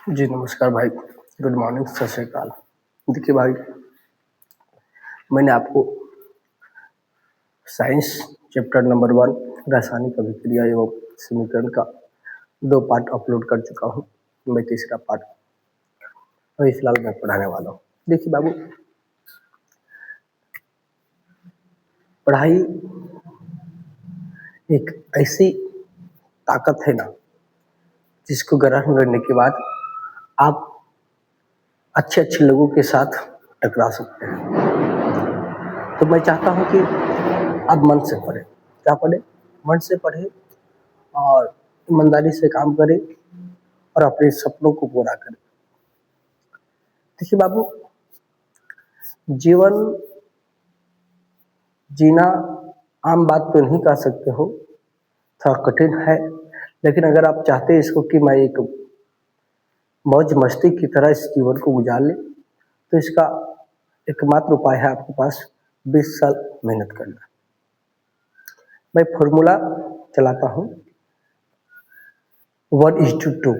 जी, नमस्कार भाई। Good morning, सत श्री अकाल। देखिए भाई, मैंने आपको साइंस चैप्टर नंबर 1 रासायनिक अभिक्रिया एवं समीकरण का 2 पार्ट अपलोड कर चुका हूँ। मैं तीसरा पार्ट अभी फिलहाल मैं पढ़ाने वाला हूँ। देखिए बाबू, पढ़ाई एक ऐसी ताकत है ना, जिसको ग्रहण करने के बाद आप अच्छे लोगों के साथ टकरा सकते हैं। तो मैं चाहता हूँ कि आप मन से पढ़ें। क्या पढ़ें? मन से पढ़ें और ईमानदारी से काम करें और अपने सपनों को पूरा करें। देखिए बाबू, जीवन जीना आम बात तो नहीं कह सकते हो, थोड़ा कठिन है। लेकिन अगर आप चाहते हैं इसको कि मैं एक मौज मस्ती की तरह इस जीवन को गुजार ले, तो इसका एकमात्र उपाय है आपके पास 20 साल मेहनत करना। मैं फॉर्मूला चलाता हूँ 1:2।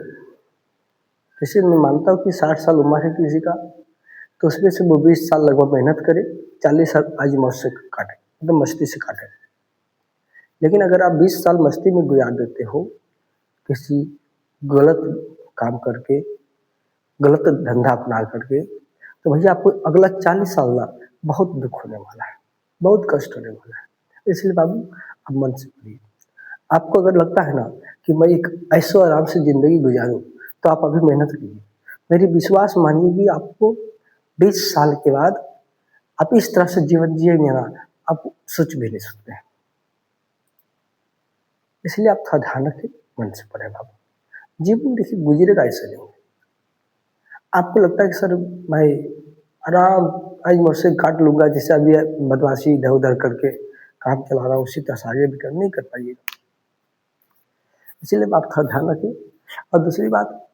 जैसे मैं मानता हूँ कि 60 साल उम्र है किसी का, तो उसमें से वो 20 साल लगभग मेहनत करे, 40 साल आज मौज से काटे, एकदम मस्ती से काटे। लेकिन अगर आप 20 साल मस्ती में गुजार देते हो, किसी गलत काम करके, गलत धंधा अपना करके, तो भैया आपको अगला 40 साल ना बहुत दुख होने वाला है, बहुत कष्ट होने वाला है। इसलिए बाबू, आप मन से पढ़िए। आपको अगर लगता है ना कि मैं एक ऐशो आराम से जिंदगी गुजारूं, तो आप अभी मेहनत कीजिए। मेरी विश्वास मानिए कि आपको 20 साल के बाद आप इस तरह से जीवन जिएंगे ना, आप सोच भी नहीं सकते हैं। इसलिए आप थोड़ा ध्यान रखें, मन से पढ़े बाबू। जीवन देखिए गुजरेगा ऐसे नहीं। आपको लगता है कि सर मैं आराम आज मुझसे काट लूंगा, जैसे अभी बदमाशी इधर उधर करके काम चला रहा हूँ, उसी तरह से आगे भी नहीं कर पाइएगा। इसीलिए आप थोड़ा ध्यान रखें। और दूसरी बात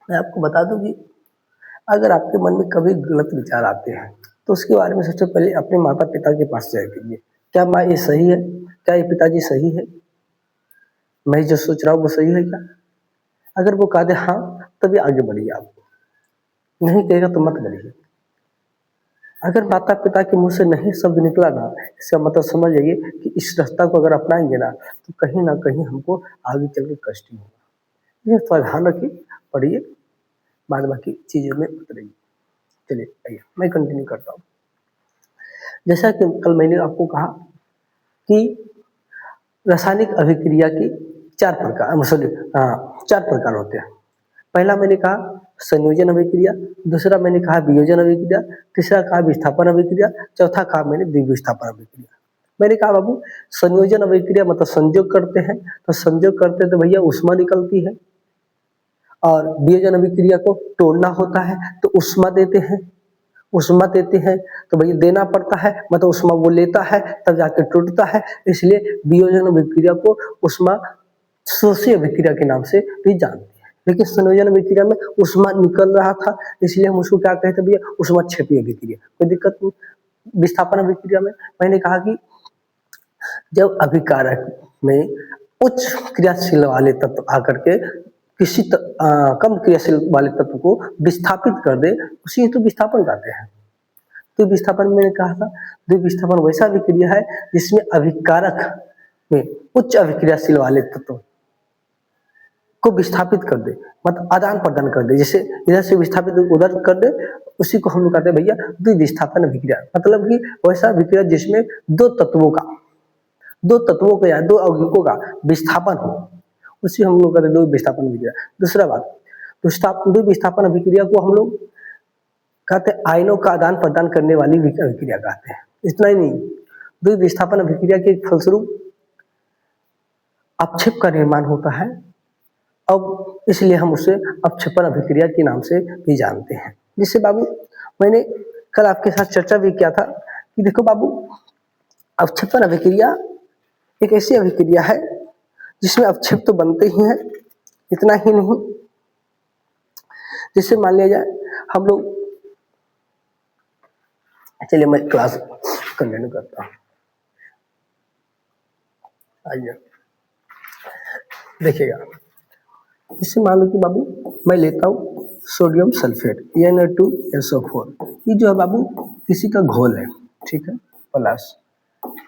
मैं आपको बता दूं कि अगर आपके मन में कभी गलत विचार आते हैं, तो उसके बारे में सबसे पहले अपने माता पिता के पास जाया कीजिए। क्या माँ ये सही है? क्या ये पिताजी सही है? मैं जो सोच रहा हूँ वो सही है क्या? अगर वो कह दे हाँ, तभी आगे बढ़िए। आप नहीं कहेगा तो मत बढ़िए। अगर माता पिता के मुंह से नहीं शब्द निकला ना, इसका मतलब समझ जाइए कि इस रास्ता को अगर अपनाएंगे ना, तो कहीं ना कहीं हमको आगे चल के कष्ट ही होगा। ये थोड़ा ध्यान रखिए, पढ़िए, बाद बाकी चीजों में उतरिए। चलिए आइए मैं कंटिन्यू करता हूँ। जैसा कि कल मैंने आपको कहा कि रासायनिक अभिक्रिया की चार प्रकार होते हैं। पहला मैंने कहा संयोजन अभिक्रिया, दूसरा मैंने कहा वियोजन अभिक्रिया, तीसरा कहा विस्थापन अभिक्रिया, चौथा कहा मैंने द्विविस्थापन अभिक्रिया। मैंने कहा बाबू, संयोजन अभिक्रिया मतलब संयोग करते हैं, तो संयोग करते हैं तो भैया ऊष्मा निकलती है। और वियोजन अभिक्रिया को तोड़ना होता है तो ऊष्मा देते हैं तो भैया देना पड़ता है, मतलब ऊष्मा वो लेता है तब जाके टूटता है। इसलिए वियोजन अभिक्रिया को ऊष्मा शोषी अभिक्रिया के नाम से भी जानते हैं। लेकिन संयोजन अभिक्रिया में ऊष्मा निकल रहा था, इसलिए हम उसको क्या कहते हैं भैया, ऊष्मा क्षेपी अभिक्रिया। कोई दिक्कत नहीं। विस्थापन अभिक्रिया में मैंने कहा कि जब अभिकारक में उच्च क्रियाशील वाले तत्व आकर के कम क्रियाशील वाले तत्व को विस्थापित कर दे, उसी हेतु विस्थापन कहते हैं। तो विस्थापन मैंने कहा था, द्विविस्थापन वैसा अभिक्रिया है जिसमें अभिकारक में उच्च अभिक्रियाशील वाले तत्व को विस्थापित कर दे, मतलब आदान प्रदान कर दे। जैसे इधर से विस्थापित उधर कर दे, उसी को हम लोग कहते हैं भैया द्विविस्थापन अभिक्रिया। मतलब कि वैसा अभिक्रिया जिसमें दो तत्वों का या दो यौगिकों का विस्थापन हो, उसी हम लोग कहते हैं द्विविस्थापन अभिक्रिया। दूसरा बात, द्विविस्थापन अभिक्रिया को हम लोग कहते हैं आयनों का आदान प्रदान करने वाली अभिक्रिया कहते हैं। इतना ही नहीं, द्विविस्थापन अभिक्रिया के फलस्वरूप अपक्षेप का निर्माण होता है। अब इसलिए हम उसे अपक्षेपण अभिक्रिया के नाम से भी जानते हैं। जिससे बाबू, मैंने कल आपके साथ चर्चा भी किया था कि देखो बाबू, अपक्षेपण अभिक्रिया एक ऐसी अभिक्रिया है जिसमें अपक्षेप तो बनते ही हैं। इतना ही नहीं, जैसे मान लिया जाए हम लोग, चलिए मैं क्लास कंटिन्यू करता हूँ। आइए देखिएगा, इससे मान लो कि बाबू मैं लेता हूँ सोडियम सल्फेट Na2SO4, ये जो है बाबू किसी का घोल है, ठीक है, प्लस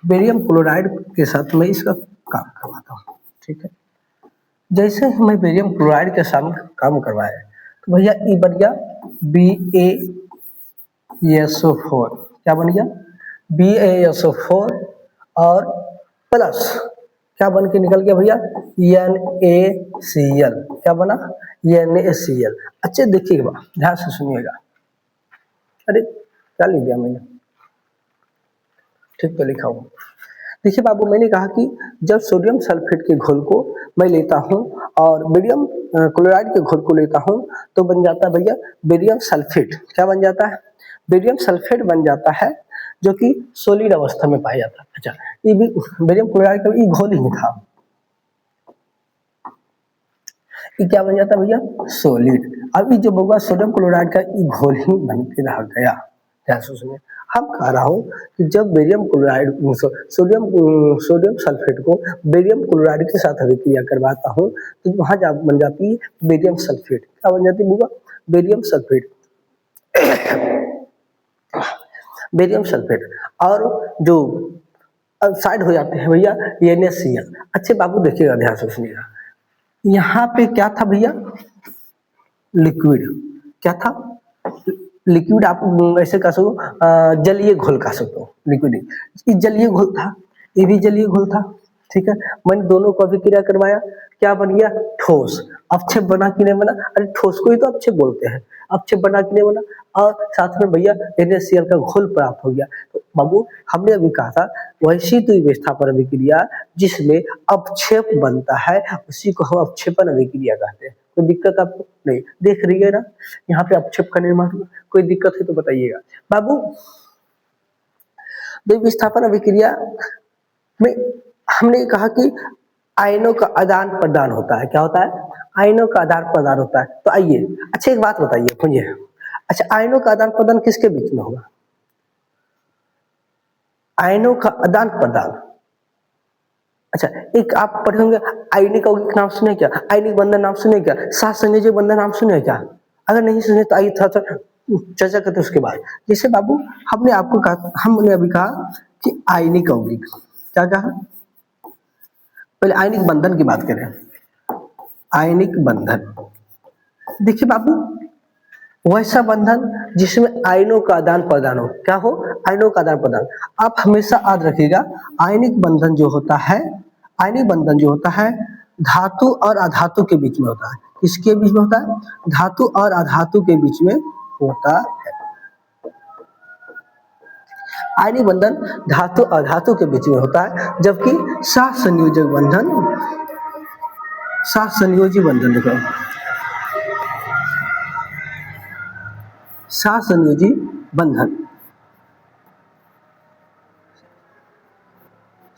बेरियम क्लोराइड के साथ मैं इसका काम करवाता हूँ, ठीक है। जैसे मैं बेरियम क्लोराइड के साथ काम करवाया तो भैया ये बन गया BaSO4, क्या बन गया BaSO4, और प्लस क्या बन के निकल गया भैया NaCl, क्या बना NaCl। अच्छे देखिएगा, ध्यान से सुनिएगा। अरे क्या लिख दिया मैंने, ठीक तो लिखा हूँ। देखिए बाबू, मैंने कहा कि जब सोडियम सल्फेट के घोल को मैं लेता हूँ और बेरियम क्लोराइड के घोल को लेता हूँ तो बन जाता है भैया बेरियम सल्फेट। क्या बन जाता है? बेरियम सल्फेट बन जाता है, जो कि सॉलिड अवस्था में पाया जाता है। अच्छा, ये भी बेरियम क्लोराइड का ये घोल ही था, ये क्या बन जाता है भैया सॉलिड। अब ये जो होगा सोडियम क्लोराइड का ये घोल ही बन के रह गया। ध्यान से सुनिए, हम कह रहा हूँ कि जब बेरियम क्लोराइड सोडियम सल्फेट को बेरियम क्लोराइड के साथ अभिक्रिया करवाता हूँ तो वहाँ बन जाती है बेरियम सल्फेट। क्या बन जाती है बुआ? Barium sulphate. बेरियम सल्फेट, और जो साइड हो जाते हैं भैया NaCl। अच्छे बाबू देखिएगा, ध्यान से सुनिएगा, यहाँ पे क्या था भैया लिक्विड, क्या था लिक्विड, आप ऐसे कह सको जलीय घोल कह सकते हो, लिक्विड ये जलीय घोल था, ये भी जलीय घोल था, ठीक है। मैंने दोनों को अभिक्रिया करवाया, क्या बन गया ठोस। अवक्षेप बना कि नहीं बना? अरे ठोस को ही तो अवक्षेप बोलते हैं, अवक्षेप बना कि नहीं बना, और साथ में भैया NaCl का घोल प्राप्त हो गया। तो बाबू हमने अभी कहा था वैसी तो विस्थापन अभिक्रिया जिसमें अवक्षेप बनता है उसी को हम अवक्षेपन अभिक्रिया कहते हैं। कोई दिक्कत आपको नहीं? देख रही है ना, यहाँ पे अवक्षेप का निर्माण हुआ, कोई दिक्कत है तो बताइएगा बाबू। विस्थापन अभिक्रिया में हमने कहा कि आयनों का आदान प्रदान होता है। क्या होता है? आयनों का आदान प्रदान होता है। तो आइए, अच्छा एक बात बताइए मुझे, अच्छा आयनों का आदान प्रदान किसके बीच में होगा? आयनों का आदान प्रदान, अच्छा एक आप पढ़े होंगे आयनिक यौगिक नाम सुने क्या? आयनिक बंधन नाम सुने क्या? सात संयोजक बंधन नाम सुने क्या? अगर नहीं सुने तो आइए थोड़ा चर्चा करते उसके बाद। जैसे बाबू हमने आपको कहा, हमने अभी कहा कि आयनिक यौगिक, क्या कहा? पहले आयनिक बंधन की बात करें। आयनिक बंधन, देखिए बाबू वैसा बंधन जिसमें आयनों का आदान प्रदान हो। क्या हो? आयनों का आदान प्रदान। आप हमेशा याद रखिएगा, आयनिक बंधन जो होता है, आयनिक बंधन जो होता है धातु और अधातु के बीच में होता है। किसके बीच में होता है? धातु और अधातु के बीच में होता है। आयनिक बंधन धातु और धातु के बीच में होता है, जबकि सहसंयोजक बंधन, सहसंयोजी बंधन, देखो सहसंयोजी बंधन,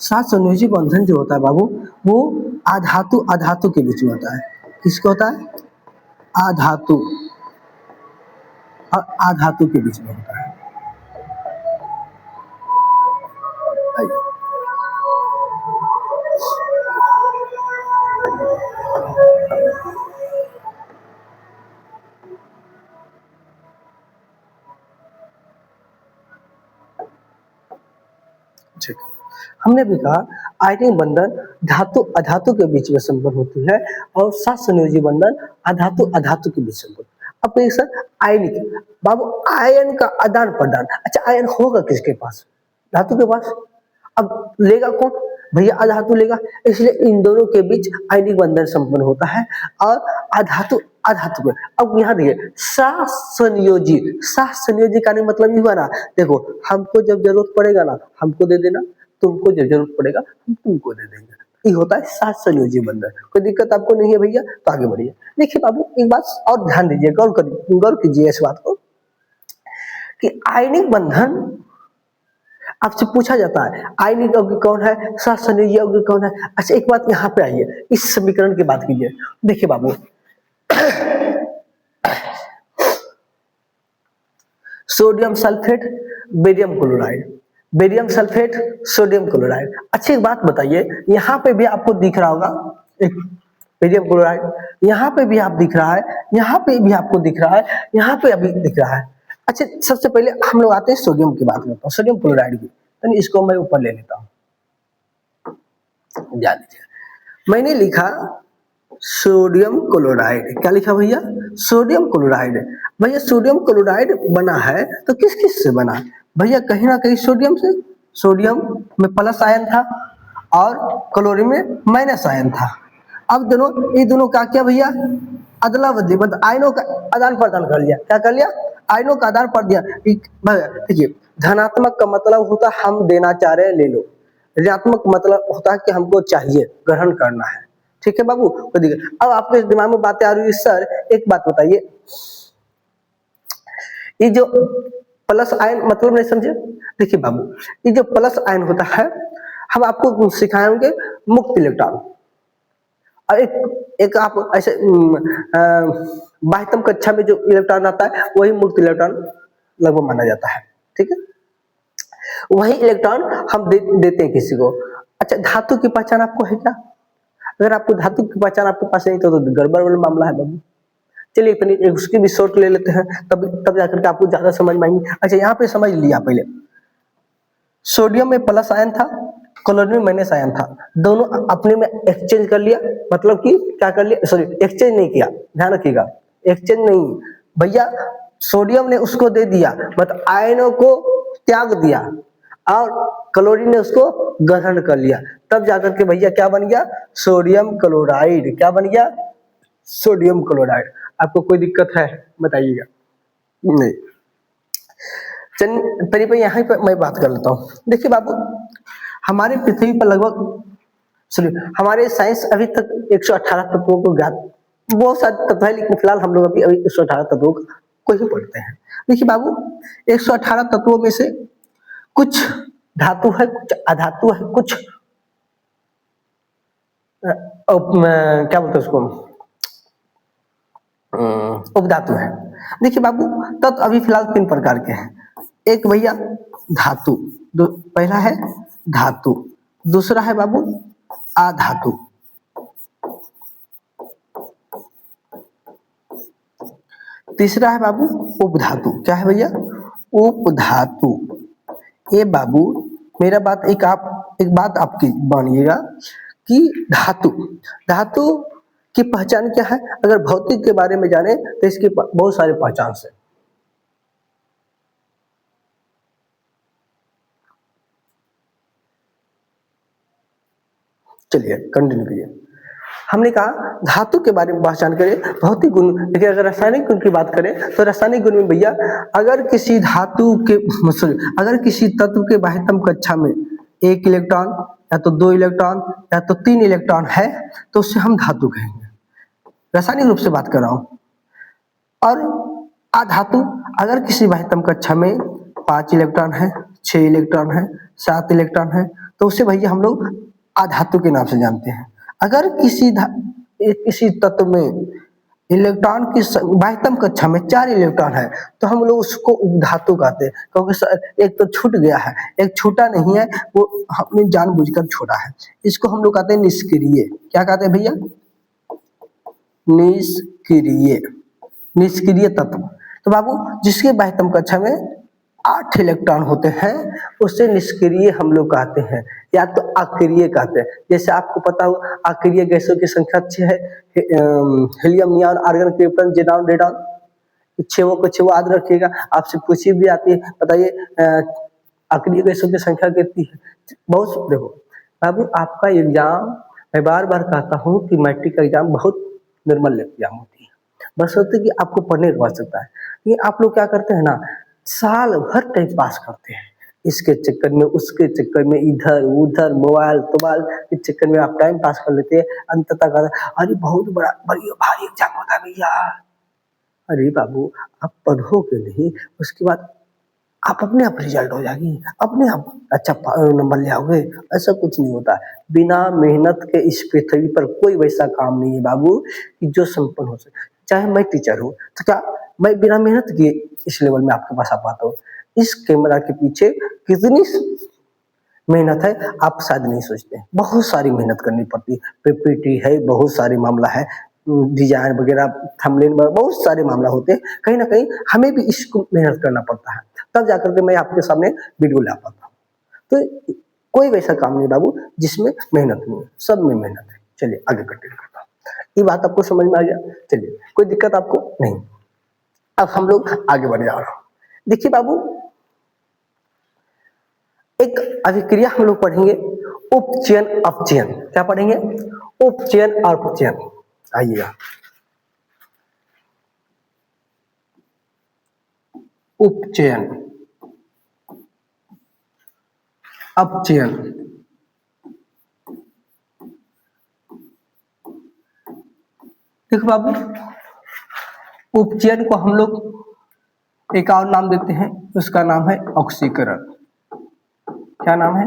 सहसंयोजी बंधन जो होता है बाबू वो अधातु अधातु के बीच में होता है। किसका होता है? अधातु और अधातु के बीच में होता है। ठीक, हमने भी कहा आयनिक बंधन धातु अधातु के बीच में संपन्न होती है और सहसंयोजी बंधन अधातु अधातु के बीच संपन्न। अब कहिए सर आयनिक, बाबू आयन का आदान प्रदान, अच्छा आयन होगा किसके पास? धातु के पास। अब लेगा कौन? भैया अधातु लेगा, इसलिए इन दोनों के बीच आयनिक बंधन संपन्न होता है और अधातु अधातु में। अब यहाँ देखिए सहसंयोजी, सहसंयोजी का मतलब ही हुआ ना, देखो हमको जब जरूरत पड़ेगा ना हमको दे देना, तुमको जब जरूरत पड़ेगा हम तुमको दे देंगे, ये होता है सहसंयोजी बंधन। कोई दिक्कत आपको नहीं है भैया? तो आगे बढ़िए। देखिए बाबू एक बात और ध्यान दीजिए, गौर कीजिए इस बात को कि आयनिक बंधन आपसे पूछा जाता है आयनिक यौगिक कौन है, सहसंयोजी यौगिक कौन है। अच्छा एक बात यहाँ पे आइए, इस समीकरण की बात कीजिए। देखिए बाबू sodium sulphate barium chloride, barium sulphate sodium chloride. अच्छी एक बात बताइए, यहाँ पे भी आपको दिख रहा होगा एक बेरियम क्लोराइड, यहाँ पे भी आप दिख रहा है, यहाँ पे भी आपको दिख रहा है, यहाँ पे अभी दिख रहा है। अच्छा, सबसे पहले हम लोग आते हैं सोडियम की बात करता हूँ, सोडियम क्लोराइड की। तो इसको मैं ऊपर ले लेता हूँ, ध्यान दीजिए। मैंने लिखा सोडियम क्लोराइड, क्या लिखा भैया? Sodium chloride. भैया सोडियम क्लोराइड बना है तो किस किस से बना? भैया कहीं ना कहीं सोडियम से। सोडियम में प्लस आयन था और क्लोरीन में माइनस आयन था। अब दोनों, ये दोनों क्या किया भैया? अदला बदली, मतलब आयनों का आदान प्रदान कर लिया। क्या कर लिया? आयनों का आदान प्रदान। देखिए, धनात्मक का मतलब होता है हम देना चाह रहे हैं, ले लो। ऋणात्मक मतलब होता है कि हमको चाहिए, ग्रहण करना है। ठीक है बाबू, कोई दिक्कत? अब आपके दिमाग में बातें आ रही है, सर एक बात बताइए, ये जो प्लस आयन मतलब नहीं समझे? देखिए बाबू, ये जो प्लस आयन होता है, हम आपको सिखाएंगे मुक्त इलेक्ट्रॉन, और एक आप ऐसे बाह्यतम कक्षा में जो इलेक्ट्रॉन आता है वही मुक्त इलेक्ट्रॉन लगभग माना जाता है। ठीक है, वही इलेक्ट्रॉन हम देते हैं किसी को। अच्छा, धातु की पहचान आपको है क्या? अगर आपको धातु की पहचान आपके पास नहीं तो गड़बड़ वाला मामला है बाबू। चलिए इतनी उसकी भी शॉर्ट ले लेते हैं, तब जाकर के आपको ज्यादा समझ में आएंगे। अच्छा, यहाँ पे समझ लिया, पहले सोडियम में प्लस आयन था, क्लोरीन में माइनस आयन था, दोनों अपने में एक्सचेंज कर लिया। मतलब कि क्या कर लिया? सॉरी, एक्सचेंज नहीं किया, ध्यान रखिएगा, एक्सचेंज नहीं भैया। सोडियम ने उसको दे दिया, मतलब आयनों को त्याग दिया, और क्लोरीन ने उसको ग्रहण कर लिया, तब जाकर के भैया क्या बन गया? Sodium chloride. क्या बन गया? Sodium chloride. आपको कोई दिक्कत है बताइएगा? नहीं। चलिए पहले यहाँ पर मैं बात कर लेता हूँ। देखिए बाबू, हमारे पृथ्वी पर लगभग, सुनिए, हमारे साइंस अभी तक 118 तत्वों को ज्ञात, बहुत सारे तत्व है, लेकिन फिलहाल हम लोग अभी 118 तत्वों को ही पढ़ते हैं। देखिए बाबू, 118 तत्वों में से कुछ धातु है, कुछ अधातु है, कुछ क्या बोलते हैं उसको, उपधातु है। देखिए बाबू, तत्व अभी फिलहाल 3 प्रकार के हैं। एक भैया धातु, पहला है धातु, दूसरा है बाबू अधातु, तीसरा है बाबू उपधातु। क्या है भैया? उपधातु। ये बाबू मेरा बात, एक बात आपकी मानिएगा कि धातु की पहचान क्या है? अगर भौतिक के बारे में जाने तो इसकी बहुत सारे पहचान से। चलिए कंटिन्यू कीजिए। हमने कहा धातु के बारे में पहचान करें, भौतिक गुण। लेकिन अगर रासायनिक गुण की बात करें तो रासायनिक गुण में भैया, अगर किसी तत्व के बाह्यतम कक्षा में 1 इलेक्ट्रॉन या तो 2 इलेक्ट्रॉन या तो 3 इलेक्ट्रॉन है तो उससे हम धातु कहेंगे। रासायनिक रूप से बात कर रहा हूं। और अधातु, अगर किसी बाह्यतम कक्षा में 5 इलेक्ट्रॉन है, 6 इलेक्ट्रॉन है, 7 इलेक्ट्रॉन है, तो उसे भैया हम लोग अधातु के नाम से जानते हैं। अगर किसी तत्व में इलेक्ट्रॉन की बाह्यतम कक्षा में 4 इलेक्ट्रॉन है तो हम लोग उसको उपधातु कहते हैं, क्योंकि एक तो छूट गया है, एक छूटा नहीं है, वो हमने जानबूझकर छोड़ा है। इसको हम लोग कहते हैं निष्क्रिय। क्या कहते हैं भैया? निष्क्रिय तत्व। तो बाबू, जिसके बाह्यतम कक्षा में 8 इलेक्ट्रॉन होते हैं उसे निष्क्रिय हम लोग कहते हैं, या तो अक्रिय कहते हैं। जैसे आपको पता हो, अक्रिय गैसों की संख्या 6 है, helium, neon, argon, krypton, xenon, radon. 6 को 6 याद रखिएगा। आपसे पूछी भी आती है, बताइए अक्रिय गैसों की संख्या कितनी है? बहुत। देखो बाबू, आपका एग्जाम, मैं बार बार कहता हूँ कि मैट्रिक का एग्जाम बहुत निर्मल एग्जाम होती है, बस होती है कि आपको पढ़ने को आवश्यकता है। ये आप लोग क्या करते हैं ना, साल भर टाइम पास करते हैं, इसके चक्कर में, उसके चक्कर में, इधर उधर मोबाइल के चक्कर में आप टाइम पास कर लेते हैं। अंततः अरे बहुत बड़ी भारी एग्जाम होता है भैया। अरे बाबू, आप पढ़ोगे नहीं, उसके बाद आप अपने आप रिजल्ट हो जाएगी, अपने आप अच्छा नंबर ले आओगे। ऐसा कुछ नहीं होता। बिना मेहनत के इस पृथ्वी पर कोई वैसा काम नहीं है बाबू कि जो संपन्न हो सके। चाहे मैं टीचर हूँ तो क्या मैं बिना मेहनत किए इस लेवल में आपके पास आ पाता हूँ? इस कैमरा के पीछे कितनी मेहनत है आप शायद नहीं सोचते हैं, बहुत सारी मेहनत करनी पड़ती है, पीपीटी है, बहुत सारे मामला है, डिजाइन वगैरह, थंबनेल वगैरह, बहुत सारे मामला होते हैं, कहीं ना कहीं हमें भी इसको मेहनत करना पड़ता है, तब जाकर के मैं आपके सामने वीडियो ला पाता हूँ। तो कोई वैसा काम नहीं बाबू जिसमें मेहनत नहीं है, सब में मेहनत है। चलिए आगे कंटिन्यू करता हूँ। ये बात आपको समझ में आ गया? चलिए, कोई दिक्कत आपको नहीं। अब हम लोग आगे बढ़ जा रहे हैं। देखिए बाबू, एक अभिक्रिया हम लोग पढ़ेंगे, उपचयन अपचयन। क्या पढ़ेंगे? उपचयन और अपचयन। आइएगा, उपचयन अपचयन। देखो बाबू, उपचयन को हम लोग एक और नाम देते हैं, उसका नाम है ऑक्सीकरण। क्या नाम है?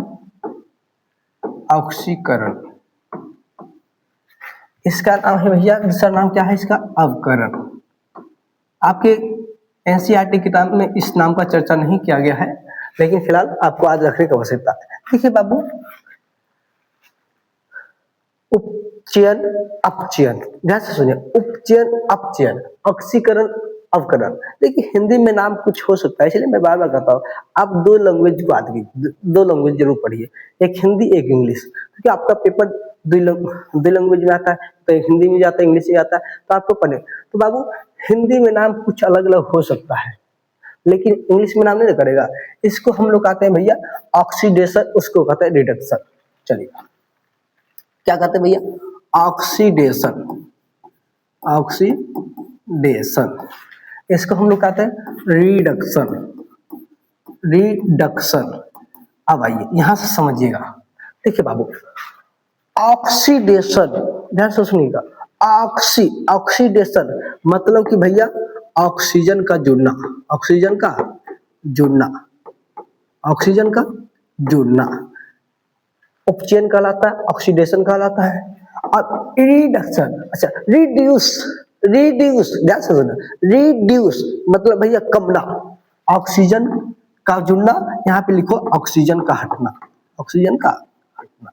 ऑक्सीकरण। इसका नाम है भैया, दूसरा नाम क्या है इसका? अवकरण। आपके एनसीईआरटी किताब में इस नाम का चर्चा नहीं किया गया है, लेकिन फिलहाल आपको आज रखने की आवश्यकता है। देखिए बाबू, उपचयन अपचयन, ध्यान से सुनिए, उपचयन अपचयन, ऑक्सीकरण अवकरण। देखिए हिंदी में नाम कुछ हो सकता है, इसलिए मैं बार बार कहता हूँ आप दो लैंग्वेज को आदमी दो लैंग्वेज जरूर पढ़िए, एक हिंदी एक इंग्लिश, क्योंकि आपका पेपर दो लैंग्वेज में आता है, तो एक हिंदी में जाता है, इंग्लिश में जाता है, तो आपको पढ़े। तो बाबू हिंदी में नाम कुछ अलग अलग हो सकता है, लेकिन इंग्लिश में नाम नहीं करेगा। इसको हम लोग कहते हैं भैया ऑक्सीडेशन, उसको कहते हैं रिडक्शन। चलिए, क्या कहते हैं भैया? ऑक्सीडेशन। ऑक्सीडेशन, इसको हम लोग कहते हैं रिडक्शन। रिडक्शन। अब आइए यहां से समझिएगा। देखिए बाबू, ऑक्सीडेशन, ध्यान से सुनिएगा, ऑक्सीडेशन मतलब कि भैया ऑक्सीजन का जुड़ना, ऑक्सीजन का जुड़ना, ऑक्सीजन का जुड़ना उपचयन कहलाता है, ऑक्सीडेशन कहलाता है। और रिडक्शन, अच्छा रिड्यूस, रिड्यूस, ध्यान से सुनना, रिड्यूस मतलब भैया कमना, ऑक्सीजन का जुड़ना, यहाँ पे लिखो ऑक्सीजन का हटना, ऑक्सीजन का हटना।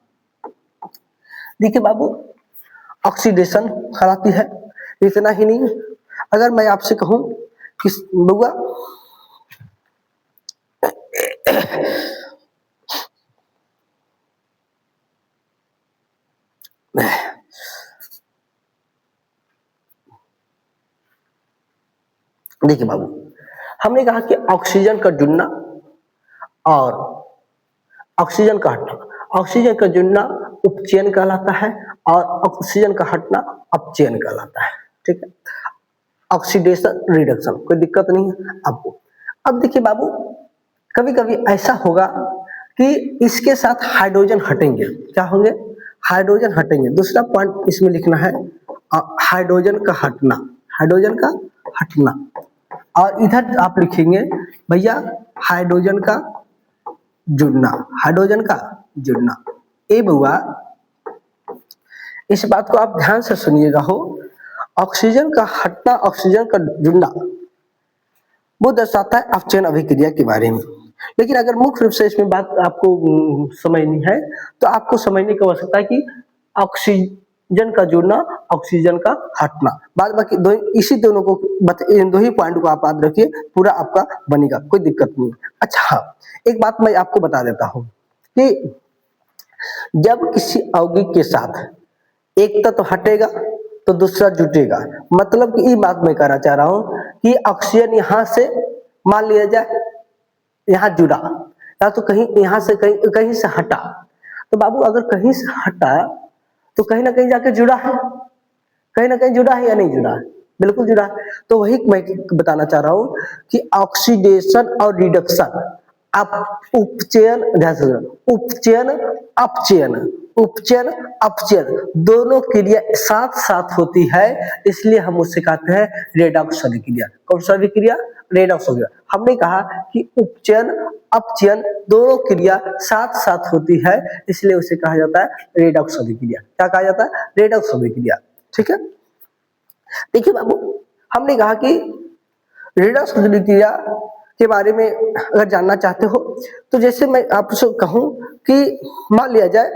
देखिए बाबू, ऑक्सीडेशन कहलाती है। इतना ही नहीं, अगर मैं आपसे कहूं कि बउआ देखिए बाबू, हमने कहा कि ऑक्सीजन का जुड़ना और ऑक्सीजन का हटना, ऑक्सीजन का जुड़ना उपचयन कहलाता है और ऑक्सीजन का हटना अपचयन कहलाता है। ठीक है, ऑक्सीडेशन रिडक्शन, कोई दिक्कत नहीं है आपको। अब देखिए बाबू, कभी कभी ऐसा होगा कि इसके साथ हाइड्रोजन हटेंगे। क्या होंगे? हाइड्रोजन हटेंगे। दूसरा पॉइंट इसमें लिखना है हाइड्रोजन का हटना, हाइड्रोजन का हटना। और इधर आप लिखेंगे भैया हाइड्रोजन का जुड़ना, हाइड्रोजन का जुड़ना। ए बुआ, इस बात को आप ध्यान से सुनिएगा हो, ऑक्सीजन का हटना, ऑक्सीजन का जुड़ना वो दर्शाता है अपचयन अभिक्रिया के बारे में। लेकिन अगर मुख्य रूप से इसमें बात आपको समझनी है, तो आपको समझने की आवश्यकता है कि ऑक्सीजन का जुड़ना, ऑक्सीजन का हटना, बाद बाकी दो, इसी दोनों को इन दो ही पॉइंट को आप याद रखिए, पूरा आपका बनेगा, कोई दिक्कत नहीं। अच्छा, एक बात मैं आपको बता देता हूं कि जब किसी यौगिक के साथ एक तत्व हटेगा तो दूसरा जुटेगा। मतलब कि ये बात मैं कहना चाह रहा हूं कि ऑक्सीजन यहां से मान लिया जाए यहां जुड़ा, या तो कहीं यहां से कहीं से हटा, तो बाबू अगर कहीं से हटा तो कहीं ना कहीं जाके जुड़ा है, कहीं ना कहीं जुड़ा है या नहीं जुड़ा है? बिल्कुल जुड़ा है। तो वही मैं बताना चाह रहा हूं कि ऑक्सीडेशन और रिडक्शन, आप उपचयन, ध्यान से उपचयन अपचयन, उपचयन अपचयन दोनों क्रिया साथ साथ होती है, इसलिए हम उससे कहते हैं रेडॉक्स अभिक्रिया। कौन सा अभिक्रिया? रेडॉक्स अभिक्रिया। हमने कहा कि उपचयन अपचयन दोनों क्रिया साथ साथ होती है, इसलिए उसे कहा जाता है रेडॉक्स अभिक्रिया। क्या कहा जाता है? रेडॉक्स अभिक्रिया। ठीक है, देखिए बाबू, हमने कहा कि रेडॉक्स अभिक्रिया के बारे में अगर जानना चाहते हो तो जैसे मैं आपसे कहूं कि मान लिया जाए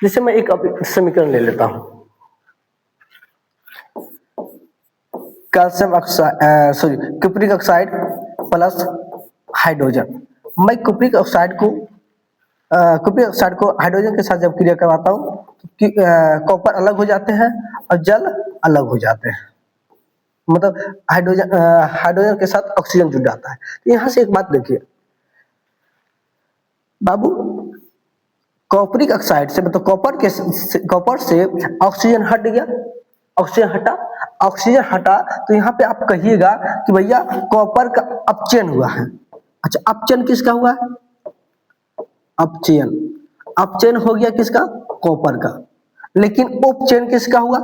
जैसे मैं एक समीकरण ले लेता हूं, calcium oxide sorry cupric oxide plus hydrogen. मैं कुप्रिक ऑक्साइड को हाइड्रोजन के साथ जब क्रिया करवाता हूँ तो कॉपर अलग हो जाते हैं और जल अलग हो जाते हैं, मतलब हाइड्रोजन के साथ ऑक्सीजन जुड़ जाता है। तो यहाँ से एक बात देखिए बाबू, कॉपरिक ऑक्साइड से मतलब कॉपर से ऑक्सीजन हट गया, ऑक्सीजन हटा तो यहाँ पे आप कहिएगा कि भैया कॉपर का अपचयन हुआ है। अच्छा, अपचयन किसका हुआ है? अपचयन हो गया किसका? कॉपर का। लेकिन उपचयन किसका हुआ?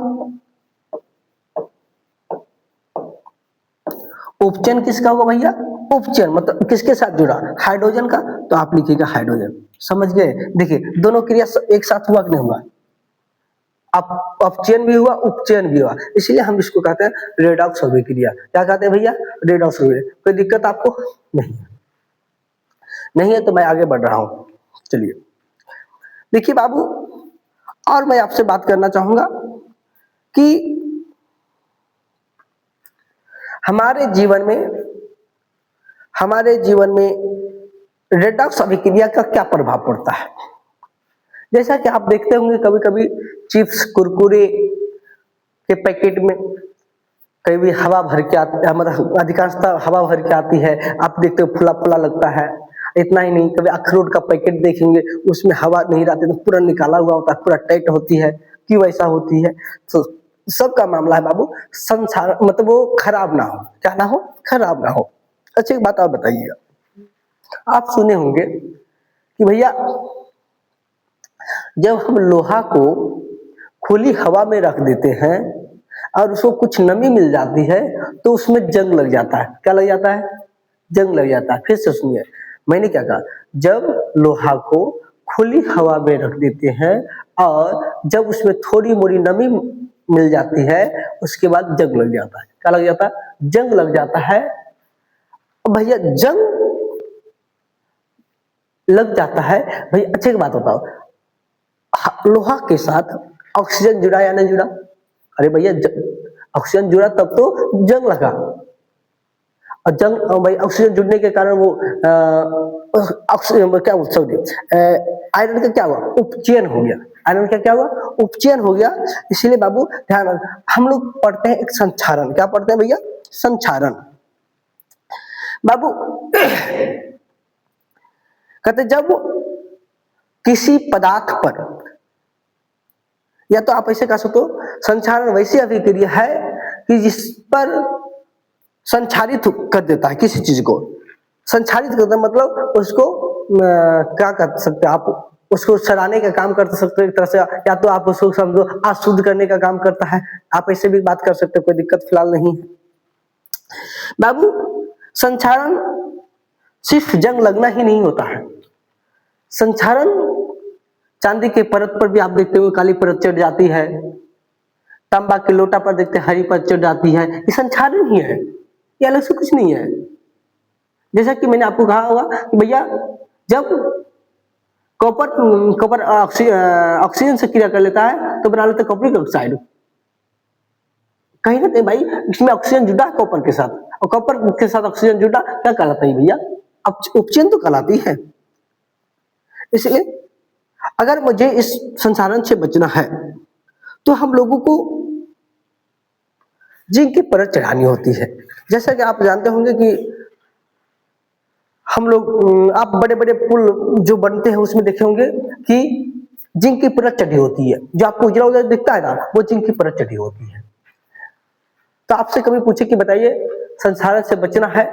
उपचयन किसका होगा भैया? उपचयन मतलब किसके साथ जुड़ा? हाइड्रोजन का। तो आप लिखिएगा हाइड्रोजन। समझ गए? देखिए दोनों क्रिया एक साथ हुआ कि नहीं हुआ? अपचयन भी हुआ, उपचयन भी हुआ, इसलिए हम इसको कहते हैं रेडॉक्स अभिक्रिया। क्या कहते हैं भैया? रेडॉक्स अभिक्रिया। कोई दिक्कत आपको नहीं है तो मैं आगे बढ़ रहा हूं। चलिए देखिए बाबू, और मैं आपसे बात करना चाहूंगा कि हमारे जीवन में रेडॉक्स अभिक्रिया का क्या प्रभाव पड़ता है। जैसा कि आप देखते होंगे कभी कभी चिप्स कुरकुरे के पैकेट में कभी हवा भर के आती है, मतलब अधिकांशतः हवा भर के आती है, आप देखते हो फुला फुला लगता है। इतना ही नहीं, कभी अखरोट का पैकेट देखेंगे उसमें हवा नहीं रहती तो पूरा निकाला हुआ होता है, पूरा टाइट होती है। क्यों ऐसा होती है? तो सबका मामला है बाबू संसार, मतलब वो खराब ना हो। क्या ना हो? खराब ना हो। अच्छा एक बात आप बताइएगा, आप सुने होंगे कि भैया जब हम लोहा को खुली हवा में रख देते हैं और उसको कुछ नमी मिल जाती है तो उसमें जंग लग जाता है। क्या लग जाता है? जंग लग जाता है। फिर से सुनिए, मैंने क्या कहा? जब लोहा को खुली हवा में रख देते हैं और जब उसमें थोड़ी मोड़ी नमी मिल जाती है उसके बाद जंग लग जाता है। क्या लग जाता है? जंग लग जाता है। भैया जंग लग जाता है भैया, अच्छी बात बताओ, लोहा के साथ ऑक्सीजन जुड़ा या नहीं जुड़ा? अरे भैया ऑक्सीजन जुड़ा तब तो जंग लगा। और जंग भाई ऑक्सीजन जुड़ने के कारण वो क्या सॉरी आयरन का क्या हुआ? उपचयन हो गया। आयरन का क्या हुआ? उपचयन हो गया। इसीलिए बाबू ध्यान रख, हम लोग पढ़ते हैं एक संक्षारण। क्या पढ़ते हैं भैया? संक्षारण। बाबू कहते जब किसी पदार्थ पर, या तो आप ऐसे कह सकते हो संक्षारण वैसी अभिक्रिया है कि जिस पर संक्षारित कर देता है किसी चीज को। संक्षारित करता है मतलब उसको क्या कर सकते हैं आप? उसको सड़ाने का काम कर सकते हो एक तरह से, या तो आप उसको समझो अशुद्ध करने का काम करता है। आप ऐसे भी बात कर सकते हो, कोई दिक्कत फिलहाल नहीं है बाबू। संक्षारण सिर्फ जंग लगना ही नहीं होता है। संक्षारण चांदी के परत पर भी आप देखते हो काली परत चढ़ जाती है, तांबा के लोटा पर देखते हैं हरी परत चढ़ जाती है। ये संक्षारण ही है, ये अलग से कुछ नहीं है। जैसा कि मैंने आपको कहा होगा कि भैया जब कॉपर ऑक्सीजन से क्रिया कर लेता है तो बना लेता है कॉपरिक ऑक्साइड। कहीं ना कहीं भाई इसमें ऑक्सीजन जुड़ा है कॉपर के साथ, और कॉपर के साथ ऑक्सीजन जुड़ा क्या कहलाता है भैया? उपचयन तो कहलाती है। इसलिए अगर मुझे इस संसारण से बचना है तो हम लोगों को जिंक की परत चढ़ानी होती है। जैसा कि आप जानते होंगे कि हम लोग आप बड़े बड़े पुल जो बनते हैं उसमें देखे होंगे कि जिंक की परत चढ़ी होती है। जो आपको उजला उजला दिखता है ना, वो जिंक की परत चढ़ी होती है। तो आपसे कभी पूछे कि बताइए संसारण से बचना है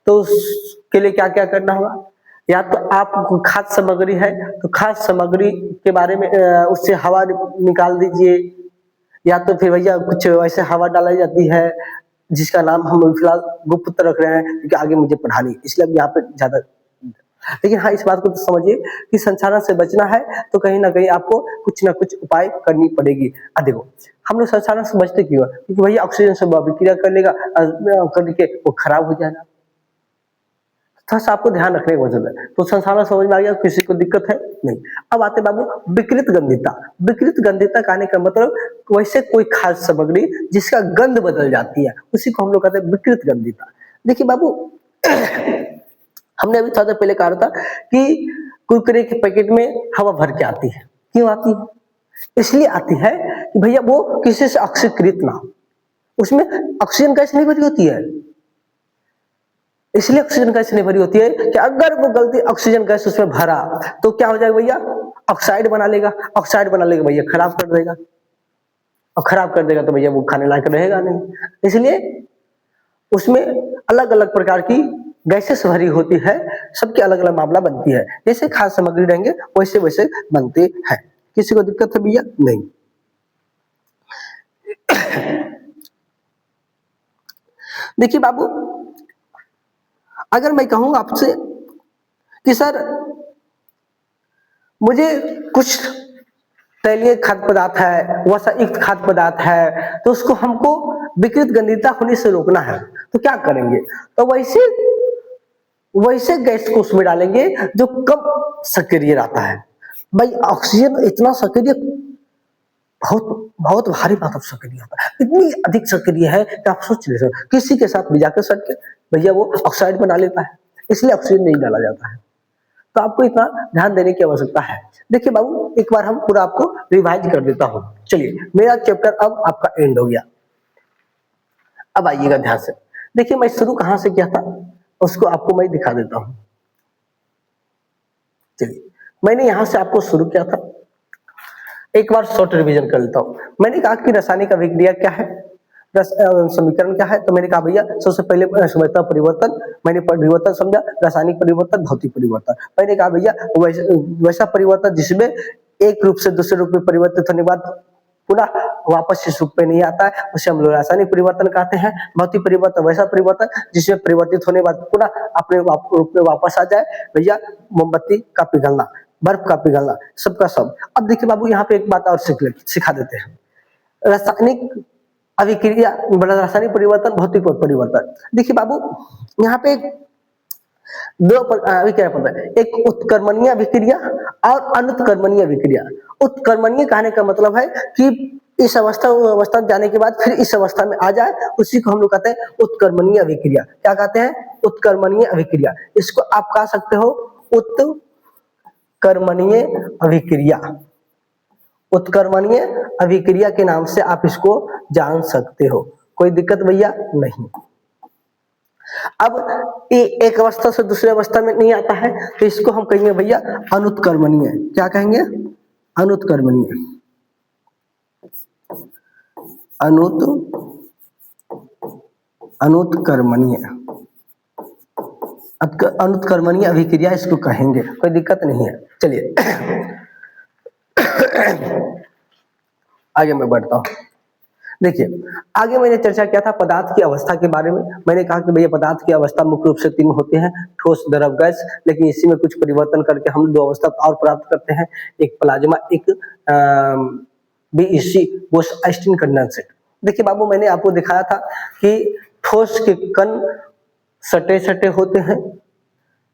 तो उसके लिए क्या क्या करना होगा? या तो आप खाद्य सामग्री है तो खाद्य सामग्री के बारे में उससे हवा निकाल दीजिए, या तो फिर भैया कुछ ऐसे हवा डालाई जाती है जिसका नाम हम फिलहाल गुप्त रख रहे हैं क्योंकि आगे मुझे पढ़ानी, इसलिए यहाँ पे ज्यादा लेकिन हाँ, इस बात को तो समझिए कि संसाधन से बचना है तो कहीं ना कहीं आपको कुछ ना कुछ उपाय करनी पड़ेगी। देखो, हम लोग संसाधन से बचते क्यों है? क्योंकि भैया ऑक्सीजन से अभिक्रिया कर लेगा, करके वो खराब हो जाएगा। थोड़ा सा आपको ध्यान रखने की जरूरत है। तो संसाधन समझ में आ गया, किसी को दिक्कत है नहीं। अब आते बाबू विकृत गंधिता। विकृत गंधिता कहने का मतलब वैसे कोई खाद्य सामग्री जिसका गंध बदल जाती है, उसी को हम लोग कहते हैं विकृत गंधिता। देखिए बाबू, हमने अभी थोड़ा देर पहले कहा था कि कुरकुरे के पैकेट में हवा भर के आती है। क्यों आती है? इसलिए आती है कि भैया वो किसी से ऑक्सीकृत ना हो, उसमें ऑक्सीजन गैस नहीं भरी होती है। इसलिए ऑक्सीजन गैस नहीं भरी होती है कि अगर वो गलती ऑक्सीजन गैस उसमें भरा तो क्या हो जाएगा भैया? ऑक्साइड बना लेगा। ऑक्साइड बना लेगा भैया, खराब कर देगा, और खराब कर देगा तो भैया वो खाने लायक रहेगा नहीं। इसलिए उसमें अलग अलग प्रकार की गैसेस भरी होती है, सबकी अलग अलग मामला बनती है। जैसे खाद्य सामग्री रहेंगे वैसे वैसे बनते हैं। किसी को दिक्कत है भैया? नहीं। देखिए बाबू, अगर मैं कहूं आपसे कि सर मुझे कुछ तैलीय खाद्य पदार्थ है, वसायुक्त खाद्य पदार्थ है, तो उसको हमको विकृत गंधिता होने से रोकना है, तो क्या करेंगे? तो वैसे वैसे गैस को उसमें डालेंगे जो कम सक्रिय रहता है। भाई ऑक्सीजन इतना सक्रिय, बहुत बहुत भारी बात सक्रिय होता है, इतनी अधिक सक्रिय है कि आप सोच नहीं सकते। किसी के साथ भी जाकर सट के भैया वो ऑक्साइड बना लेता है, इसलिए ऑक्सीजन नहीं डाला जाता है। तो आपको इतना ध्यान देने की आवश्यकता है। देखिए बाबू, एक बार हम पूरा आपको रिवाइज कर देता हूं। चलिए, मेरा चैप्टर अब आपका एंड हो गया। अब आइएगा ध्यान से। देखिए, मैं शुरू कहां से किया था उसको आपको मैं दिखा देता हूं। चलिए, मैंने यहां से आपको शुरू किया था। एक बार शॉर्ट रिवीजन कर लेता हूं। मैंने कहा कि रासायनिक अभिक्रिया क्या है, समीकरण क्या है। तो मैंने कहा भैया सबसे पहले संरचना परिवर्तन, मैंने परिवर्तन समझा, रासायनिक परिवर्तन, भौतिक परिवर्तन। मैंने कहा भैया वैसा परिवर्तन जिसमें एक रूप से दूसरे रूप में परिवर्तित होने के बाद पुनः वापस इस रूप में नहीं आता है, उसे हम लोग रासायनिक परिवर्तन कहते हैं। भौतिक परिवर्तन वैसा परिवर्तन जिसमें परिवर्तित होने के बाद पुनः अपने रूप में वापस आ जाए। भैया मोमबत्ती का पिघलना, बर्फ का पिघलना, सबका सब। अब देखिए बाबू, यहाँ पे एक बात और सिखा देते हैं। रासायनिक अभिक्रिया, रासायनिक परिवर्तन, भौतिक परिवर्तन। देखिए बाबू, यहाँ पे दो अभिक्रिया पड़ता है, एक उत्क्रमणीय अभिक्रिया और अनुत्क्रमणीय अभिक्रिया। उत्क्रमणीय कहने का मतलब है कि इस अवस्था जाने के बाद फिर इस अवस्था में आ जाए, उसी को हम लोग कहते हैं उत्क्रमणीय अभिक्रिया। क्या कहते हैं? उत्क्रमणीय अभिक्रिया। इसको आप कह सकते हो उत्क्रमणीय अभिक्रिया। उत्क्रमणीय अभिक्रिया के नाम से आप इसको जान सकते हो, कोई दिक्कत भैया नहीं। अब एक अवस्था से दूसरी अवस्था में नहीं आता है, तो इसको हम कहेंगे भैया अनुत्क्रमणीय। क्या कहेंगे? अनुत्क्रमणीय। अनुत्क्रमणीय अनुत्क्रमणीय अभिक्रिया इसको कहेंगे, कोई दिक्कत नहीं है। चलिए आगे मैं बढ़ता हूं। देखिए, आगे मैंने चर्चा किया था पदार्थ की अवस्था के बारे में। मैंने कहा कि भैया पदार्थ की अवस्था मुख्य रूप से 3 होते हैं, ठोस, द्रव, गैस। लेकिन इसी में कुछ परिवर्तन करके हम 2 अवस्था और प्राप्त करते हैं, एक प्लाज्मा, एक बीईसी, बोस-आइंस्टीन कंडेंसेट। देखिए बाबू, मैंने आपको दिखाया था कि ठोस के कण सटे सटे होते हैं,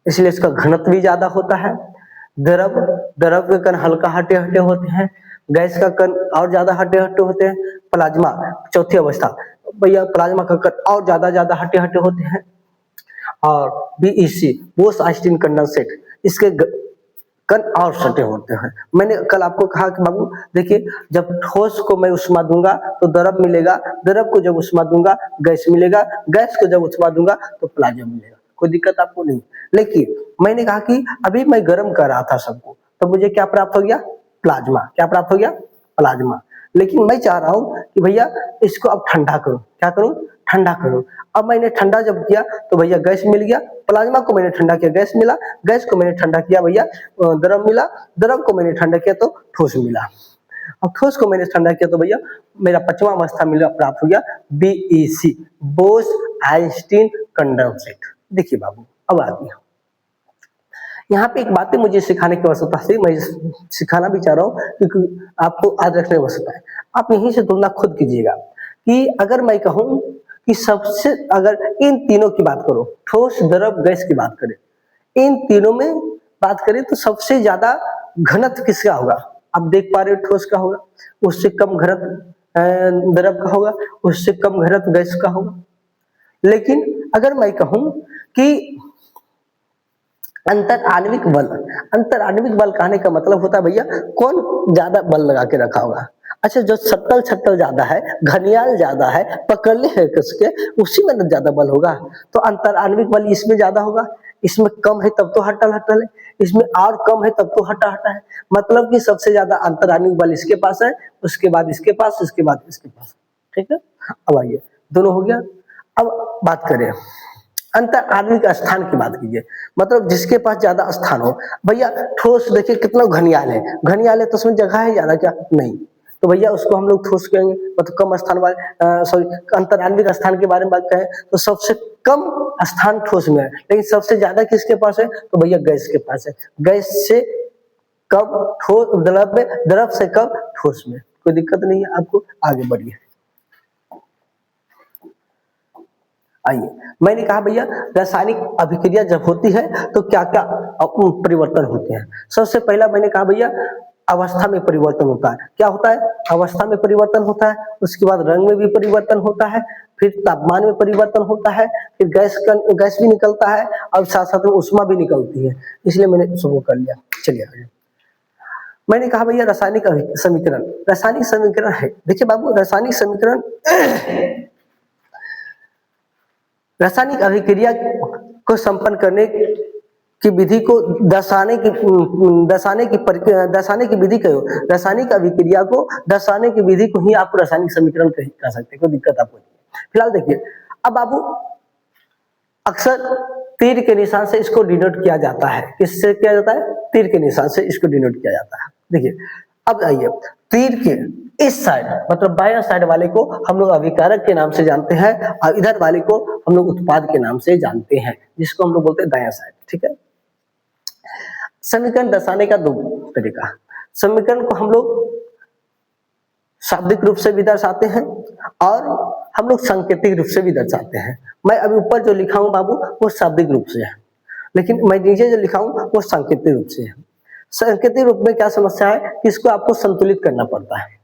इसलिए इसका घनत्व भी ज्यादा होता है। द्रव के कण हल्का हटे हटे होते हैं, गैस का कण और ज्यादा हटे हटे होते हैं। प्लाज्मा, चौथी अवस्था, भैया प्लाज्मा का कण और ज्यादा हटे हटे होते हैं। और बीईसी, बोस-आइंस्टीन कंडेंसेट, इसके कण और सटे होते हैं। मैंने कल आपको कहा कि बाबू देखिए, जब ठोस को मैं उष्मा दूंगा तो द्रव मिलेगा, द्रव को जब उष्मा दूंगा गैस मिलेगा, गैस को जब उष्मा दूंगा तो प्लाज्मा मिलेगा, कोई दिक्कत आपको नहीं। लेकिन मैंने कहा कि अभी मैं गर्म कर रहा था सबको, तो मुझे क्या प्राप्त हो गया? प्लाज्मा। क्या प्राप्त हो गया? प्लाज्मा। लेकिन मैं चाह रहा हूं कि भैया इसको अब ठंडा करूं। क्या करूं? ठंडा करूं। अब मैंने ठंडा जब किया तो भैया गैस मिल गया, प्लाज्मा को मैंने ठंडा किया, गैस मिला, गैस को मैंने ठंडा किया, भैया द्रव मिला, द्रव को मैंने ठंडा किया तो ठोस मिला, और ठोस को मैंने ठंडा किया तो भैया मेरा 5वां अवस्था मिला, प्राप्त हो गया बीईसी, बोस-आइंस्टीन कंडेंसेट। देखिए बाबू, अब आ गया यहाँ पे एक बातें मुझे सिखाने की आवश्यकता से मैं सिखाना भी चाह रहा हूँ, क्योंकि आपको आज रखने की आवश्यकता है। आप यहीं से तुलना खुद कीजिएगा कि अगर मैं कहूँ कि सबसे, अगर इन तीनों की बात करो, ठोस, द्रव, गैस की बात करें, इन तीनों में बात करें तो सबसे ज्यादा घनत्व किसका होगा? आप देख पा रहे हो, ठोस का होगा, उससे कम घनत्व द्रव का होगा, उससे कम घनत्व गैस का होगा। लेकिन अगर मैं कहूं कि अंतर आणविक बल, अंतर आणविक बल कहने का मतलब होता है भैया कौन ज्यादा बल लगा के रखा होगा। अच्छा, जो सट्टल छट्टल ज्यादा है, घनियाल ज्यादा है, पकड़ले है कसके, उसी में ज्यादा बल होगा। तो अंतर आणविक बल इसमें ज्यादा होगा, इसमें कम है तब तो हट्टल हट्टल है, इसमें और कम है तब तो हट्टा हट्टा है। मतलब कि सबसे ज्यादा अंतर आणविक बल इसके पास है, उसके बाद इसके पास, इसके बाद इसके पास। ठीक है, अब आइए, दोनों हो गया। अब बात करें अंतर आणविक स्थान की, बात कीजिए, मतलब जिसके पास ज्यादा स्थान हो। भैया ठोस देखिए कितना घनियाल है, घनियाल है तो उसमें जगह है ज्यादा क्या? नहीं, तो भैया उसको हम लोग ठोस कहेंगे। मतलब कम स्थान वाले, सॉरी, अंतर आणविक स्थान के बारे में बात करें तो सबसे कम स्थान ठोस में है, लेकिन सबसे ज्यादा किसके पास है? तो भैया गैस के पास है। गैस से कम ठोस, द्रव में, द्रव से कम ठोस में। कोई दिक्कत नहीं है आपको, आगे बढ़िए। आइए, मैंने कहा भैया रासायनिक अभिक्रिया जब होती है तो क्या क्या परिवर्तन होते हैं। सबसे पहला मैंने कहा भैया अवस्था में परिवर्तन होता है। क्या होता है? अवस्था में परिवर्तन होता है, उसके बाद रंग में भी परिवर्तन होता है, फिर तापमान में परिवर्तन होता है, फिर गैस भी निकलता है, और साथ साथ में ऊष्मा भी निकलती है। इसलिए मैंने शुरू कर लिया। चलिए आगे। मैंने कहा भैया रासायनिक समीकरण, रासायनिक समीकरण है, देखिए बाबू, रासायनिक समीकरण रासायनिक अभिक्रिया को संपन्न करने की विधि को दर्शाने की विधि कहो। रासायनिक अभिक्रिया को दर्शाने की विधि को ही आप रासायनिक समीकरण कह सकते हैं, कोई दिक्कत आपको नहीं है। फिलहाल देखिए, अब बाबू अक्सर तीर के निशान से इसको डिनोट किया जाता है। किससे किया जाता है? तीर के निशान से इसको डिनोट किया जाता है। देखिए, अब आइए, तीर के इस साइड मतलब बाएं साइड वाले को हम लोग अभिकारक के नाम से जानते हैं, और इधर वाले को हम लोग उत्पाद के नाम से जानते हैं, जिसको हम लोग बोलते हैं दायां साइड। ठीक है, समीकरण दर्शाने का दो तरीका। समीकरण को हम लोग शाब्दिक रूप से भी दर्शाते हैं और हम लोग सांकेतिक रूप से भी दर्शाते हैं। मैं अभी ऊपर जो लिखा हूं बाबू वो शाब्दिक रूप से है, लेकिन मैं नीचे जो लिखा हूं वो सांकेतिक रूप से है। सांकेतिक रूप में क्या समस्या है कि इसको आपको संतुलित करना पड़ता है।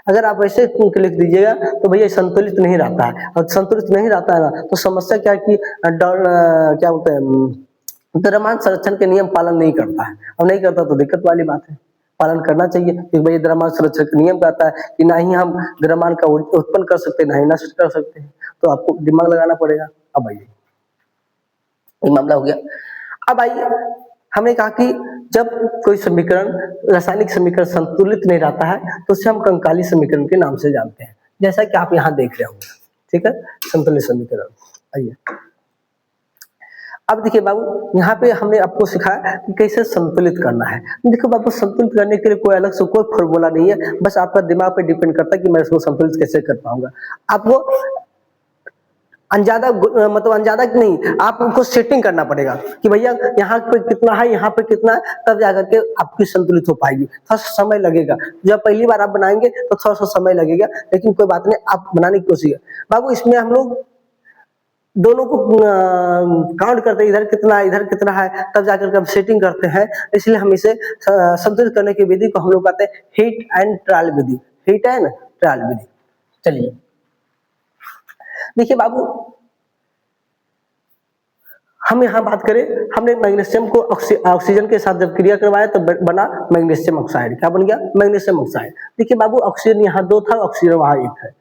अगर आप ऐसे लिख दीजिएगा तो भैया संतुलित नहीं रहता है, और संतुलित नहीं रहता है ना तो समस्या क्या कि क्या बोलते हैं, द्रव्यमान संरक्षण के नियम पालन नहीं करता है, और नहीं करता तो दिक्कत वाली बात है। पालन करना चाहिए, क्योंकि भैया द्रव्यमान संरक्षण का नियम कहता है कि ना ही हम द्रव्यमान का उत्पन्न कर सकते, ना ही नष्ट कर सकते हैं, तो आपको दिमाग लगाना पड़ेगा। अब आइए, ये मामला हो गया। अब आइए, हमने कहा कि जब कोई समीकरण, रासायनिक समीकरण संतुलित नहीं रहता है तो उसे हम कंकाली समीकरण के नाम से जानते हैं, जैसा कि आप यहाँ देख रहे होंगे। ठीक है, संतुलित समीकरण। आइए, अब देखिए बाबू, यहाँ पे हमने आपको सिखाया कि कैसे संतुलित करना है। देखो बाबू, संतुलित करने के लिए कोई अलग से कोई फॉर्मूला नहीं है, बस आपका दिमाग पे डिपेंड करता है कि मैं इसको संतुलित कैसे कर पाऊंगा। आपको अंजादा मतलब अंजादा नहीं, आपको सेटिंग करना पड़ेगा कि भैया यहाँ पे कितना है, यहाँ पे कितना है, तब जाकर के आपकी संतुलित हो पाएगी। थोड़ा सा समय लगेगा, जब पहली बार आप बनाएंगे तो थोड़ा सा समय लगेगा, लेकिन कोई बात नहीं, आप बनाने की कोशिश करें। बाबू, इसमें हम लोग दोनों को काउंट करते हैं, इधर कितना है, इधर कितना है, तब जाकर के हम सेटिंग करते हैं। इसलिए हम इसे संतुलित करने की विधि को हम लोग कहते हैं हीट एंड ट्रायल विधि। हीट एंड ट्रायल विधि। चलिए देखिए बाबू, हम यहाँ बात करें, हमने मैग्नीशियम को ऑक्सीजन के साथ जब क्रिया करवाया तो बना मैग्नीशियम ऑक्साइड। क्या बन गया? Magnesium oxide. देखिए बाबू, ऑक्सीजन यहाँ 2 था, ऑक्सीजन वहां 1 है,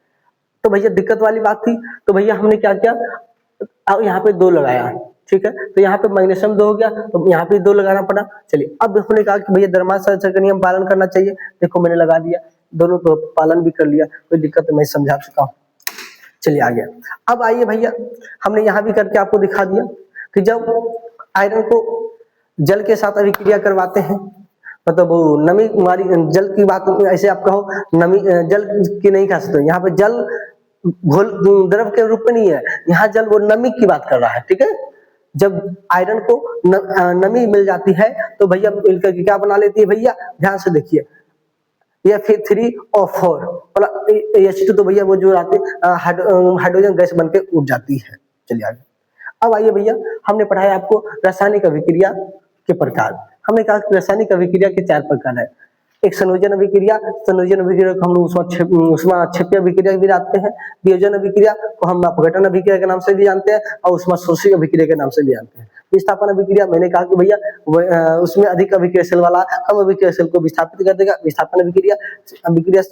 तो भैया दिक्कत वाली बात थी। तो भैया हमने क्या किया, यहाँ पे 2 लगाया। ठीक है, तो यहाँ पे मैग्नीशियम 2 हो गया, तो यहाँ पे 2 लगाना पड़ा। चलिए, अब हमने कहा कि भैया द्रव्यमान संरक्षण का नियम पालन करना चाहिए। देखो मैंने लगा दिया, दोनों तो पालन भी कर लिया, कोई दिक्कत मैं समझा चुका हूँ। चलिए आ गया। अब आइए भैया, हमने यहाँ भी करके आपको दिखा दिया कि जब आयरन को जल के साथ अभिक्रिया करवाते हैं, मतलब वो नमी वाली जल की बात, ऐसे आप कहो नमी जल की नहीं कह सकते, यहाँ पे जल घोल द्रव के रूप में नहीं है, यहाँ जल वो नमी की बात कर रहा है। ठीक है, जब आयरन को नमी मिल जाती है तो भैया मिलकर के क्या बना लेती है भैया, ध्यान से देखिए, या फिर 3 और 4 मतलब H2 तो भैया वो जो आते हाइड्रोजन गैस बन के उड़ जाती है। चलिए आगे। अब आइए भैया, हमने पढ़ाया आपको रासायनिक अभिक्रिया के प्रकार। हमने कहा कि रासायनिक अभिक्रिया के 4 प्रकार है। एक संयोजन अभिक्रिया, संयोजन अभिक्रिया को हम लोग ऊष्माक्षेपीय अभिक्रिया भी जानते हैं। वियोजन अभिक्रिया को हम अपघटन अभिक्रिया के नाम से भी जानते हैं और ऊष्माशोषी अभिक्रिया के नाम से भी जानते हैं। विस्थापन अभिक्रिया, मैंने कहा कि भैया उसमें अधिक अभिक्रियाशील वाला कम अभिक्रियाशील को विस्थापित कर देगा। विस्थापन अभिक्रिया, अभिक्रिया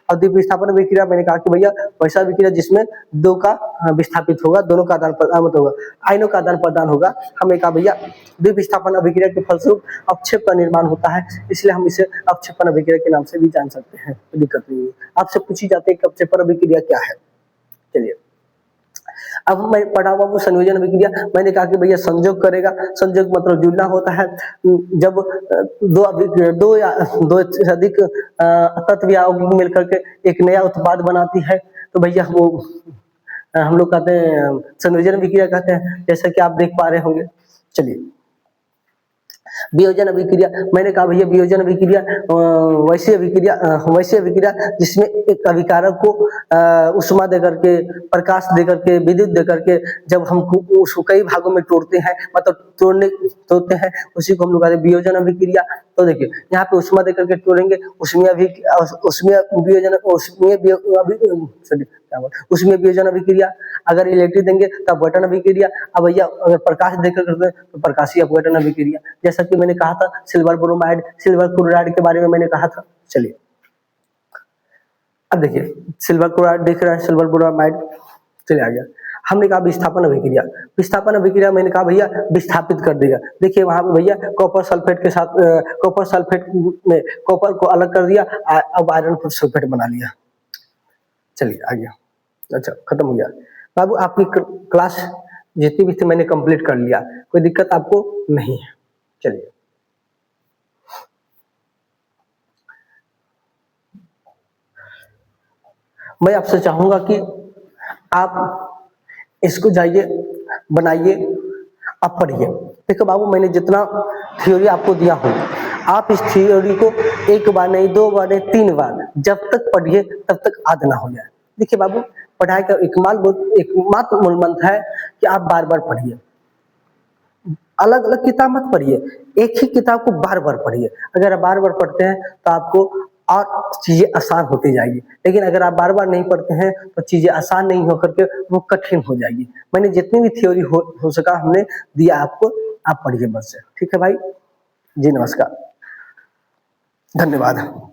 अधिक विस्थापन अभिक्रिया, मैंने कहा कि भैया वैसा अभिक्रिया जिसमें 2 का विस्थापित होगा, दोनों का आदान प्रदान होगा, आयनों का आदान प्रदान होगा। हमने कहा भैया द्विविस्थापन अभिक्रिया के फलस्वरूप अवक्षेप का निर्माण होता है, इसलिए हम इसे अवक्षेपण अभिक्रिया के नाम से भी जान सकते हैं, कोई दिक्कत नहीं है। आपसे पूछी जाती है कि अवक्षेपण अभिक्रिया क्या है। चलिए, अब मैं पढ़ा हुआ वो संयोजन अभिक्रिया, मैंने कहा कि भैया संयोग करेगा। संयोग मतलब जुड़ना होता है। जब दो या दो से अधिक तत्व या यौगिक मिलकर के एक नया उत्पाद बनाती है तो भैया वो हम लोग कहते हैं संयोजन अभिक्रिया कहते हैं, जैसा कि आप देख पा रहे होंगे। चलिए, वियोजन अभिक्रिया, मैंने कहा भैया वियोजन अभिक्रिया वैसी अभिक्रिया जिसमें एक अभिकारक को उष्मा देकर के, प्रकाश देकर के, विद्युत देकर के जब हम उसको कई भागों में तोड़ते हैं, मतलब तोड़ते हैं, उसी को हम लोग कहते हैं वियोजन अभिक्रिया। तो देखिए यहाँ पे उष्मा देकर के तोड़ेंगे, उसमें वियोजन अभिक्रिया। अगर इलेक्ट्रिक देंगे तो अपघटन अभिक्रिया। अब भैया अगर प्रकाश देकर करते हैं तो प्रकाशीय अपघटन अभिक्रिया। जैसा कि मैंने कहा था सिल्वर ब्रोमाइड, सिल्वर क्लोराइड के बारे में मैंने कहा था। चलिए, अब देखिए सिल्वर क्लोराइड देख रहे हैं, सिल्वर ब्रोमाइड। चलिए आ गया। हमने कहा विस्थापन अभिक्रिया। विस्थापन अभिक्रिया मैंने कहा भैया विस्थापित कर देगा। देखिए वहां पे भैया कॉपर सल्फेट के साथ कॉपर सल्फेट में कॉपर को अलग कर दिया, अब आयरन सल्फेट बना लिया। चलिए आ गया। अच्छा, खत्म हो गया बाबू, आपकी क्लास जितनी भी थी मैंने कंप्लीट कर लिया, कोई दिक्कत आपको नहीं है। चलिए, मैं आपसे चाहूंगा कि आप इसको जाइए बनाइए, आप पढ़िए। देखो बाबू, मैंने जितना थ्योरी आपको दिया हूं, आप इस थ्योरी को 1 बार नहीं, 2 बार नहीं, 3 बार जब तक पढ़िए तब तक आद ना हो जाए। देखिए बाबू, पढ़ाई का एकमात्र मूल मंत्र है कि आप बार बार पढ़िए, अलग अलग किताब मत पढ़िए, एक ही किताब को बार बार पढ़िए। अगर आप बार बार पढ़ते हैं तो आपको और चीजें आसान होती जाएगी, लेकिन अगर आप बार बार नहीं पढ़ते हैं तो चीजें आसान नहीं होकर के वो कठिन हो जाएगी। मैंने जितनी भी थ्योरी हो सका हमने दिया आपको, आप पढ़िए बस। ठीक है भाई जी, नमस्कार, धन्यवाद।